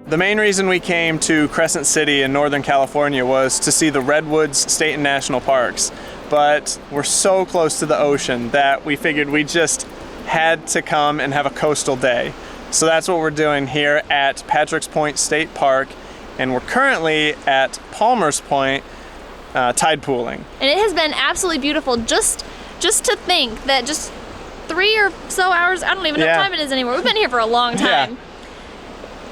The main reason we came to Crescent City in Northern California was to see the Redwoods State and National Parks. But we're so close to the ocean that we figured we just had to come and have a coastal day. So that's what we're doing here at Patrick's Point State Park, and we're currently at Palmer's Point tide pooling. And it has been absolutely beautiful just to think that just 3 or so hours, I don't even know what time it is anymore. We've been here for a long time.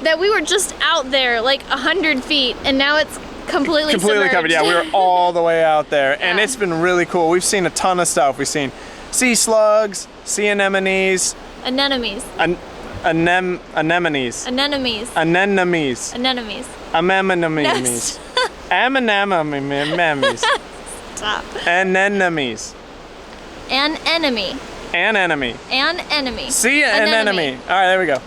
That we were just out there like 100 feet and now it's completely covered. Yeah, we were all the way out there and it's been really cool. We've seen a ton of stuff. We've seen sea slugs, sea anemones. Anemones. Anemones. Anemones. Anemones. Anemones. Anemones. Anemones. Stop. Anemones. An enemy. An enemy. An enemy. See an enemy. All right, there we go.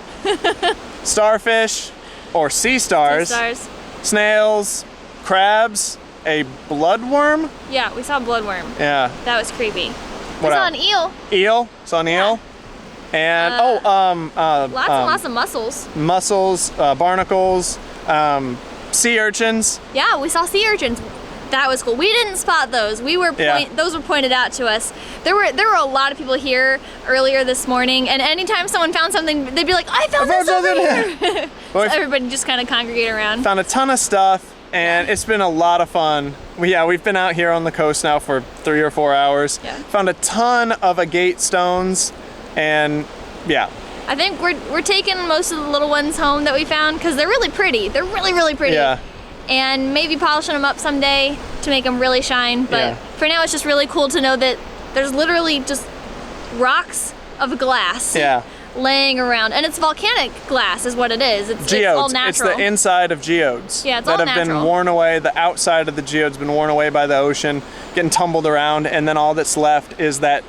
Starfish or sea stars. Sea stars. Snails, crabs, a bloodworm. Yeah, we saw a bloodworm. Yeah. That was creepy. We saw an eel. Eel. Saw an eel. And lots of mussels. Mussels, barnacles, sea urchins. Yeah, we saw sea urchins. That was cool. We didn't spot those. Those were pointed out to us. There were a lot of people here earlier this morning, and anytime someone found something, they'd be like, "I found this over here." So everybody just kind of congregate around. Found a ton of stuff, and it's been a lot of fun. We've been out here on the coast now for 3 or 4 hours. Yeah. Found a ton of agate stones, and yeah. I think we're taking most of the little ones home that we found because they're really pretty. They're really, really pretty. Yeah. And maybe polishing them up someday to make them really shine. But for now, it's just really cool to know that there's literally just rocks of glass laying around. And it's volcanic glass is what it is. It's all natural. It's the inside of geodes. Yeah, it's all natural. That have been worn away. The outside of the geode's been worn away by the ocean, getting tumbled around. And then all that's left is that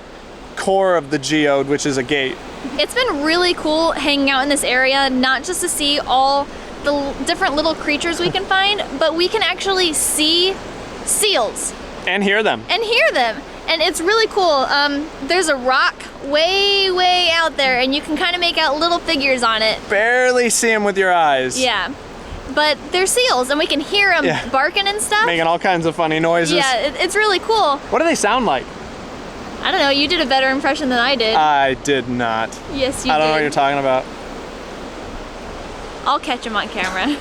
core of the geode, which is agate. It's been really cool hanging out in this area, not just to see all the different little creatures we can find, but we can actually see seals. And hear them. And it's really cool. There's a rock way, way out there, and you can kind of make out little figures on it. Barely see them with your eyes. Yeah. But they're seals, and we can hear them barking and stuff. Making all kinds of funny noises. Yeah, it's really cool. What do they sound like? I don't know. You did a better impression than I did. I did not. Yes, you did. I don't know what you're talking about. I'll catch them on camera.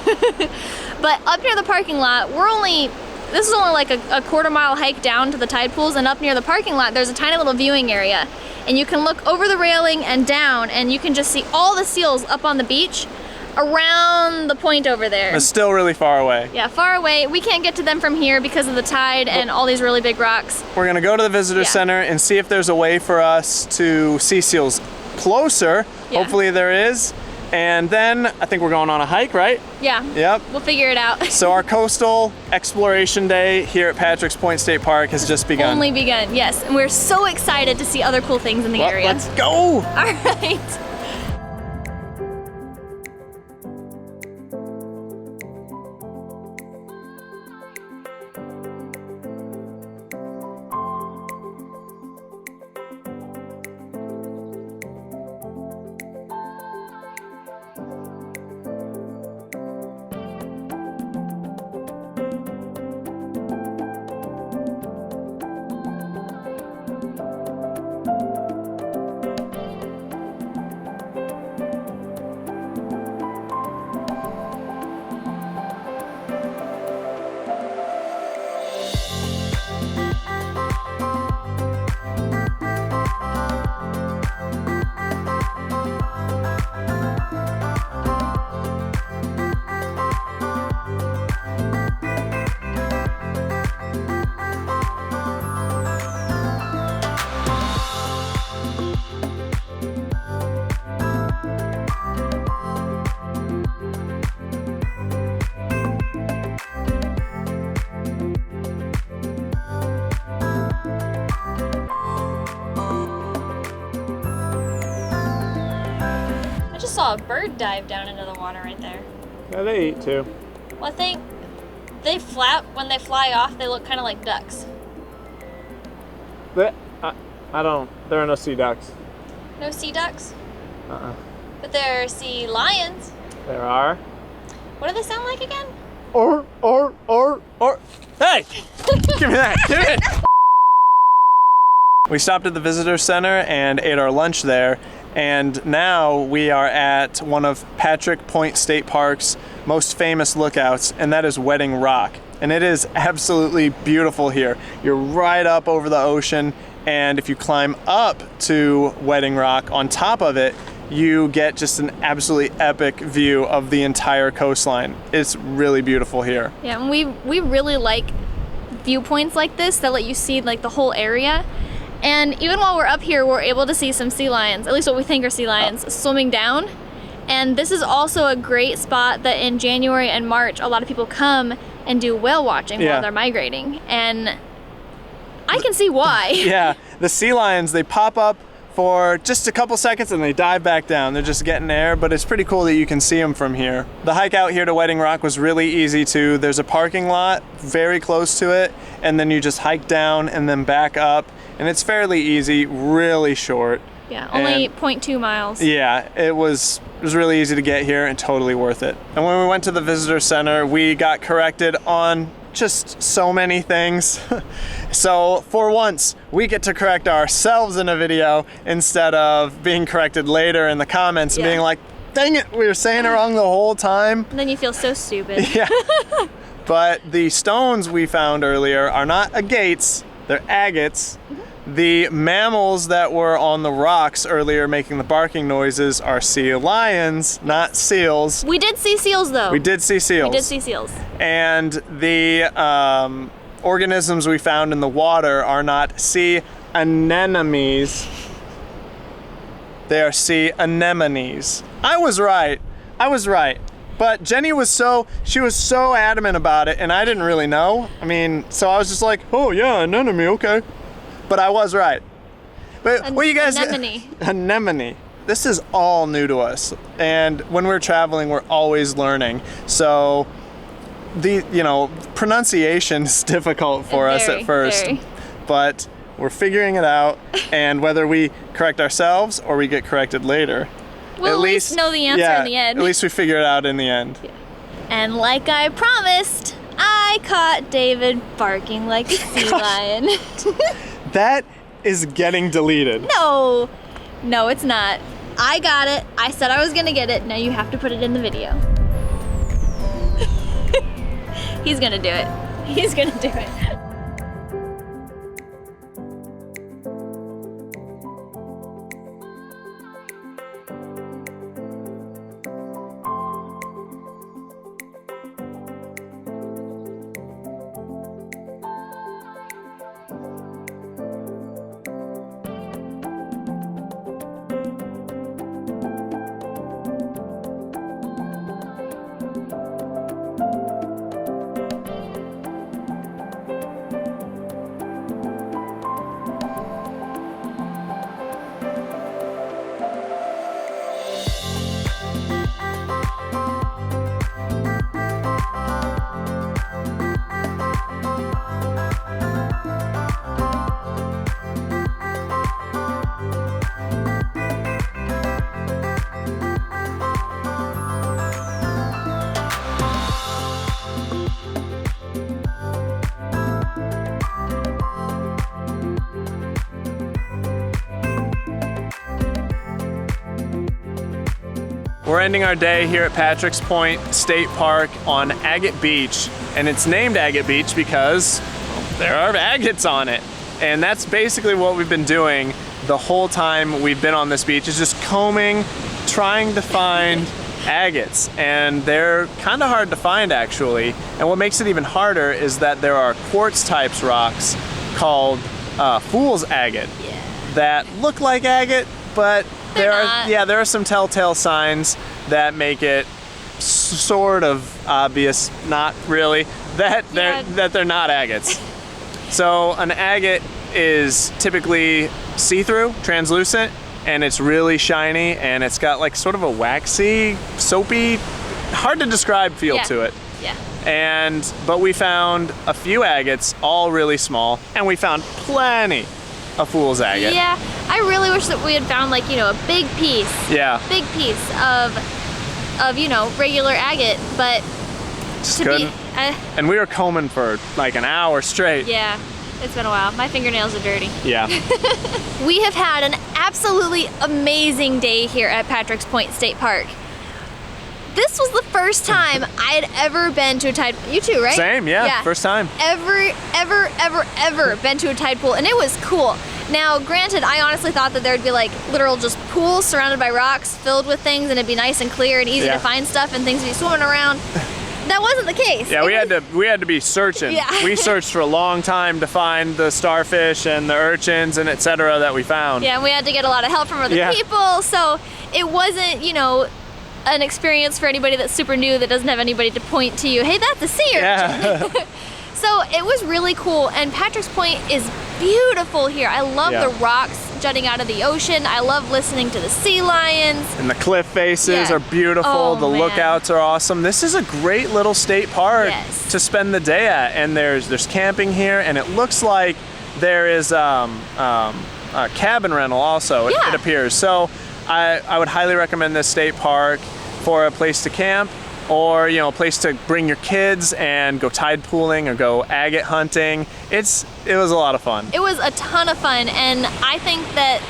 But up near the parking lot, this is only like a quarter-mile hike down to the tide pools, and up near the parking lot, there's a tiny little viewing area. And you can look over the railing and down, and you can just see all the seals up on the beach around the point over there. It's still really far away. Yeah, far away. We can't get to them from here because of the tide and all these really big rocks. We're gonna go to the visitor center and see if there's a way for us to see seals closer. Yeah. Hopefully there is. And then I think we're going on a hike, right? Yeah. Yep. We'll figure it out. So our coastal exploration day here at Patrick's Point State Park has just begun. Only begun, yes. And we're so excited to see other cool things in the area. Let's go! All right. Saw a bird dive down into the water right there. Yeah, they eat too. Well, I think they flap when they fly off. They look kind of like ducks. I don't. There are no sea ducks. No sea ducks? Uh-uh. But there are sea lions. There are. What do they sound like again? Or. Hey! Give me that, give it! We stopped at the visitor center and ate our lunch there, and now we are at one of Patrick Point State Park's most famous lookouts, and that is Wedding Rock. And it is absolutely beautiful here. You're right up over the ocean, and if you climb up to Wedding Rock, on top of it, you get just an absolutely epic view of the entire coastline. It's really beautiful here. Yeah, and we really like viewpoints like this that let you see like the whole area. And even while we're up here, we're able to see some sea lions, at least what we think are sea lions, swimming down. And this is also a great spot that in January and March, a lot of people come and do whale watching while they're migrating. And I can see why. Yeah, the sea lions, they pop up for just a couple seconds and they dive back down. They're just getting air, but it's pretty cool that you can see them from here. The hike out here to Wedding Rock was really easy too. There's a parking lot very close to it, and then you just hike down and then back up, and it's fairly easy, really short. Yeah, only 0.2 miles. Yeah, it was really easy to get here and totally worth it. And when we went to the visitor center, we got corrected on just so many things. So for once, we get to correct ourselves in a video instead of being corrected later in the comments and being like, dang it, we were saying it wrong the whole time. And then you feel so stupid. Yeah. But the stones we found earlier are not agates, they're agates. The mammals that were on the rocks earlier making the barking noises are sea lions, not seals. We did see seals though. We did see seals. We did see seals. And the organisms we found in the water are not sea anemones. They are sea anemones. I was right. But Jenny was so adamant about it, and I didn't really know. I mean, so I was just like, oh yeah, anemone, okay. But I was right. But what you guys? Anemone. Anemone. This is all new to us, and when we're traveling, we're always learning. So, pronunciation is difficult for us at first, but we're figuring it out. And whether we correct ourselves or we get corrected later, we'll at least know the answer in the end. At least we figure it out in the end. Yeah. And like I promised, I caught David barking like a sea lion. That is getting deleted. No, it's not. I got it. I said I was gonna get it. Now you have to put it in the video. He's gonna do it. He's gonna do it. We're ending our day here at Patrick's Point State Park on Agate Beach, and it's named Agate Beach because there are agates on it. And that's basically what we've been doing the whole time we've been on this beach, is just combing, trying to find agates. And they're kind of hard to find actually. And what makes it even harder is that there are quartz types rocks called fool's agate that look like agate, but there are some telltale signs that make it sort of obvious, not really, that they're not agates. So an agate is typically see-through, translucent, and it's really shiny, and it's got like sort of a waxy, soapy, hard to describe feel to it. Yeah. But we found a few agates, all really small, and we found plenty of fool's agate. Yeah, I really wish that we had found like, a big piece. Yeah. Big piece of of, you know, regular agate, but Just to couldn't. be, And we were combing for like an hour straight. yeah, it's been a while. My fingernails are dirty. Yeah. We have had an absolutely amazing day here at Patrick's Point State Park. This was the first time I had ever been to a tide. You too, right? Same, yeah. First time. Ever been to a tide pool, and it was cool. Now, granted, I honestly thought that there'd be like literal just pools surrounded by rocks filled with things, and it'd be nice and clear and easy Yeah. to find stuff and things to be swimming around. That wasn't the case. Yeah, we had to be searching. Yeah. We searched for a long time to find the starfish and the urchins and etc. that we found. Yeah, and we had to get a lot of help from other Yeah. people, so it wasn't, you know, an experience for anybody that's super new that doesn't have anybody to point to you. Hey, that's a sea urchin. Yeah. So it was really cool, and Patrick's Point is beautiful here. I love Yeah. the rocks jutting out of the ocean. I love listening to the sea lions. And the cliff faces Yeah. are beautiful. Oh, the man. lookouts are awesome. This is a great little state park Yes. to spend the day at. And there's camping here, and it looks like there is a cabin rental also. Yeah. It appears. So I would highly recommend this state park for a place to camp, or you know, a place to bring your kids and go tide pooling or go agate hunting. It was a lot of fun. It was a ton of fun, and I think that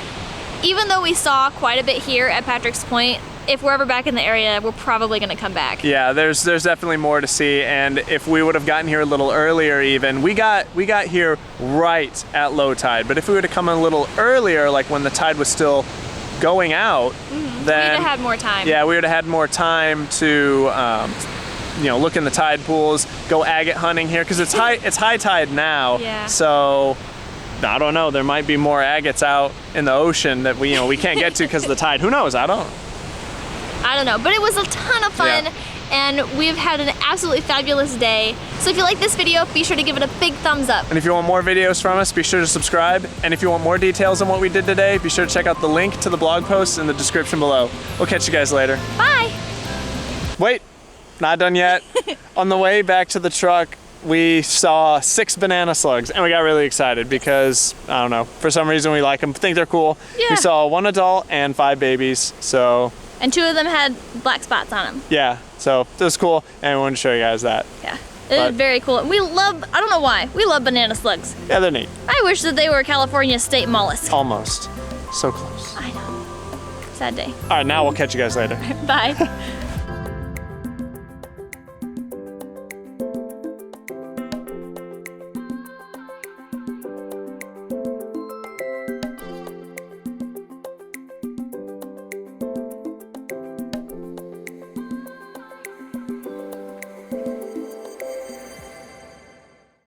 even though we saw quite a bit here at Patrick's Point, if we're ever back in the area, we're probably going to come back. Yeah, there's definitely more to see, and if we would have gotten here a little earlier, even we got here right at low tide. But if we would have come a little earlier, like when the tide was still going out, We'd then have had more time. yeah, we would have had more time to you know, look in the tide pools, go agate hunting here, because it's high tide now. Yeah. So I don't know, there might be more agates out in the ocean that we can't get to because of the tide. Who knows? I don't know, but it was a ton of fun. Yeah. And we've had an absolutely fabulous day. So if you like this video, be sure to give it a big thumbs up. And if you want more videos from us, be sure to subscribe. And if you want more details on what we did today, be sure to check out the link to the blog post in the description below. We'll catch you guys later. Bye. Wait, not done yet. On the way back to the truck, we saw 6 banana slugs, and we got really excited because, I don't know, for some reason we like them, think they're cool. Yeah. We saw 1 adult and 5 babies, so And 2 of them had black spots on them. yeah, so it was cool, and we wanted to show you guys that. Yeah. It But- was very cool. We love, I don't know why, we love banana slugs. Yeah, they're neat. I wish that they were California's state mollusk. Almost. So close. I know. Sad day. All right, now we'll catch you guys later. Bye.